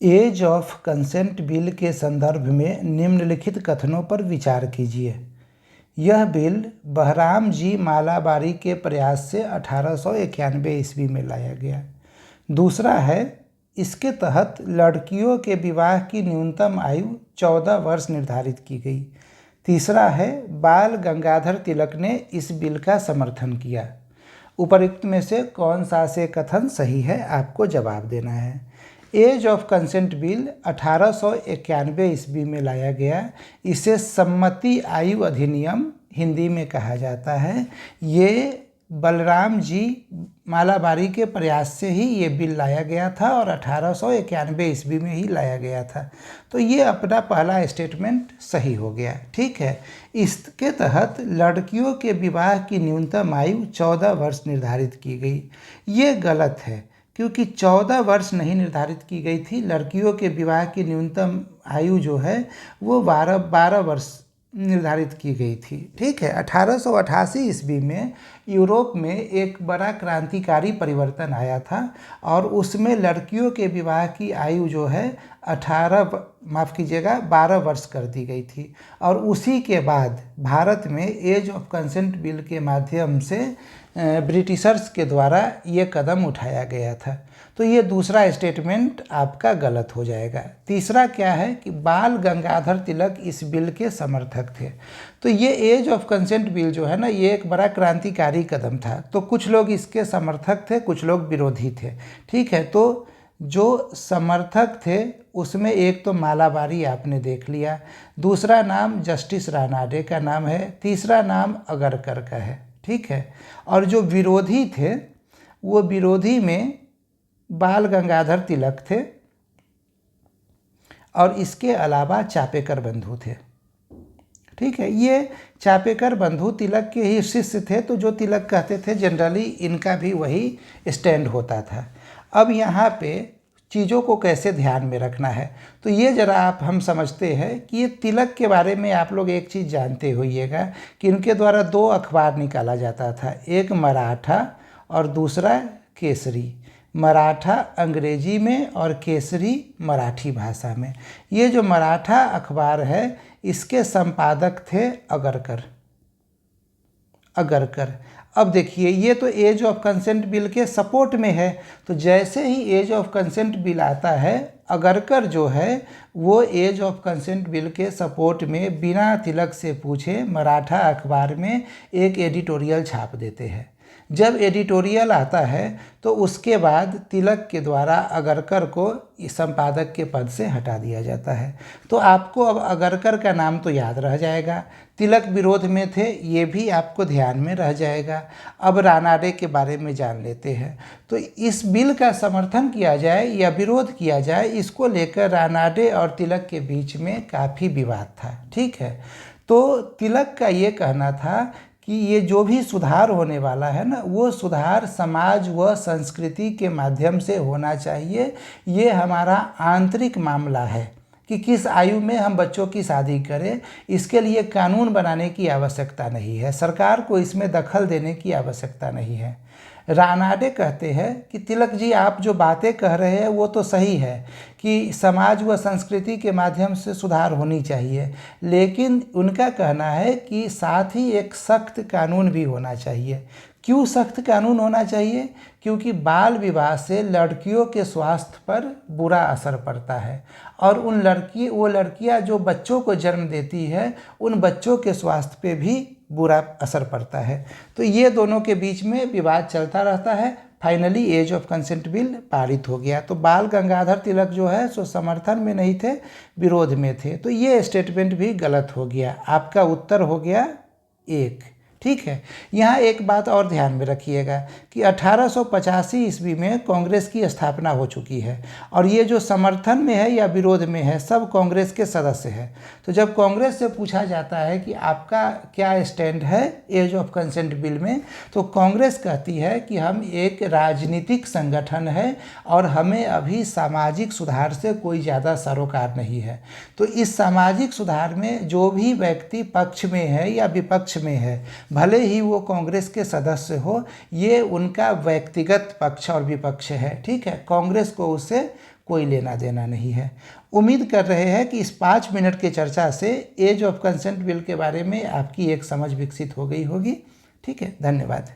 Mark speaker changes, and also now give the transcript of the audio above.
Speaker 1: As of consent bill के संदर्भ में निम्नलिखित कथनों पर विचार कीजिए। यह बिल बहराम जी मालाबारी के प्रयास से 1891 ईस्वी में लाया गया। दूसरा है, इसके तहत लड़कियों के विवाह की न्यूनतम आयु 14 वर्ष निर्धारित की गई। तीसरा है, बाल गंगाधर तिलक ने इस बिल का समर्थन किया। उपर्युक्त में से कौन सा से कथन सही है, आपको जवाब देना है। एज ऑफ कंसेंट बिल 1891 ईस्वी में लाया गया। इसे सम्मति आयु अधिनियम हिंदी में कहा जाता है। ये बलराम जी मालाबारी के प्रयास से ही ये बिल लाया गया था और 1891 ईस्वी में ही लाया गया था। तो ये अपना पहला स्टेटमेंट सही हो गया। ठीक है, इसके तहत लड़कियों के विवाह की न्यूनतम आयु 14 वर्ष निर्धारित की गई। ये गलत है, क्योंकि 14 वर्ष नहीं निर्धारित की गई थी। लड़कियों के विवाह की न्यूनतम आयु जो है वो 12 वर्ष निर्धारित की गई थी। ठीक है, 1888 ईस्वी में यूरोप में एक बड़ा क्रांतिकारी परिवर्तन आया था और उसमें लड़कियों के विवाह की आयु जो है 12 वर्ष कर दी गई थी। और उसी के बाद भारत में एज ऑफ कंसेंट बिल के माध्यम से ब्रिटिशर्स के द्वारा ये कदम उठाया गया था। तो ये दूसरा स्टेटमेंट आपका गलत हो जाएगा। तीसरा क्या है कि बाल गंगाधर तिलक इस बिल के समर्थक थे। तो ये एज ऑफ कंसेंट बिल जो है ना, ये एक बड़ा क्रांतिकारी कदम था। तो कुछ लोग इसके समर्थक थे, कुछ लोग विरोधी थे। ठीक है, तो जो समर्थक थे उसमें एक तो मालाबारी आपने देख लिया, दूसरा नाम जस्टिस रानाडे का नाम है, तीसरा नाम अगरकर का है। ठीक है, और जो विरोधी थे वो विरोधी में बाल गंगाधर तिलक थे और इसके अलावा चापेकर बंधु थे। ठीक है, ये चापेकर बंधु तिलक के ही शिष्य थे, तो जो तिलक कहते थे जनरली इनका भी वही स्टैंड होता था। अब यहाँ पे चीज़ों को कैसे ध्यान में रखना है, तो ये ज़रा आप हम समझते हैं कि ये तिलक के बारे में आप लोग एक चीज़ जानते होइएगा कि इनके द्वारा 2 अखबार निकाला जाता था, एक मराठा और दूसरा केसरी। मराठा अंग्रेजी में और केसरी मराठी भाषा में। ये जो मराठा अखबार है इसके संपादक थे अगरकर। अब देखिए, ये तो एज ऑफ कंसेंट बिल के सपोर्ट में है, तो जैसे ही एज ऑफ कंसेंट बिल आता है, अगरकर जो है वो एज ऑफ कंसेंट बिल के सपोर्ट में बिना तिलक से पूछे मराठा अखबार में एक एडिटोरियल छाप देते हैं। जब एडिटोरियल आता है तो उसके बाद तिलक के द्वारा अगरकर को संपादक के पद से हटा दिया जाता है। तो आपको अब अगरकर का नाम तो याद रह जाएगा, तिलक विरोध में थे ये भी आपको ध्यान में रह जाएगा। अब रानाडे के बारे में जान लेते हैं। तो इस बिल का समर्थन किया जाए या विरोध किया जाए, इसको लेकर रानाडे और तिलक के बीच में काफ़ी विवाद था। ठीक है, तो तिलक का ये कहना था कि ये जो भी सुधार होने वाला है ना, वो सुधार समाज व संस्कृति के माध्यम से होना चाहिए। ये हमारा आंतरिक मामला है कि किस आयु में हम बच्चों की शादी करें, इसके लिए कानून बनाने की आवश्यकता नहीं है, सरकार को इसमें दखल देने की आवश्यकता नहीं है। रानाडे कहते हैं कि तिलक जी, आप जो बातें कह रहे हैं वो तो सही है कि समाज व संस्कृति के माध्यम से सुधार होनी चाहिए, लेकिन उनका कहना है कि साथ ही एक सख्त कानून भी होना चाहिए। क्यों सख्त कानून होना चाहिए? क्योंकि बाल विवाह से लड़कियों के स्वास्थ्य पर बुरा असर पड़ता है और वो लड़कियां जो बच्चों को जन्म देती है, उन बच्चों के स्वास्थ्य पे भी बुरा असर पड़ता है। तो ये दोनों के बीच में विवाद चलता रहता है। Finally age of consent bill पारित हो गया। तो बाल गंगाधर तिलक जो है सो समर्थन में नहीं थे, विरोध में थे। तो ये स्टेटमेंट भी गलत हो गया। आपका उत्तर हो गया 1। ठीक है, यहाँ एक बात और ध्यान में रखिएगा कि 1885 ईस्वी में कांग्रेस की स्थापना हो चुकी है और ये जो समर्थन में है या विरोध में है, सब कांग्रेस के सदस्य हैं। तो जब कांग्रेस से पूछा जाता है कि आपका क्या स्टैंड है एज ऑफ कंसेंट बिल में, तो कांग्रेस कहती है कि हम एक राजनीतिक संगठन है और हमें अभी सामाजिक सुधार से कोई ज़्यादा सरोकार नहीं है। तो इस सामाजिक सुधार में जो भी व्यक्ति पक्ष में है या विपक्ष में है, भले ही वो कांग्रेस के सदस्य हो, ये उनका व्यक्तिगत पक्ष और विपक्ष है। ठीक है, कांग्रेस को उससे कोई लेना देना नहीं है। उम्मीद कर रहे हैं कि इस 5 मिनट की चर्चा से एज ऑफ कंसेंट बिल के बारे में आपकी एक समझ विकसित हो गई होगी। ठीक है, धन्यवाद।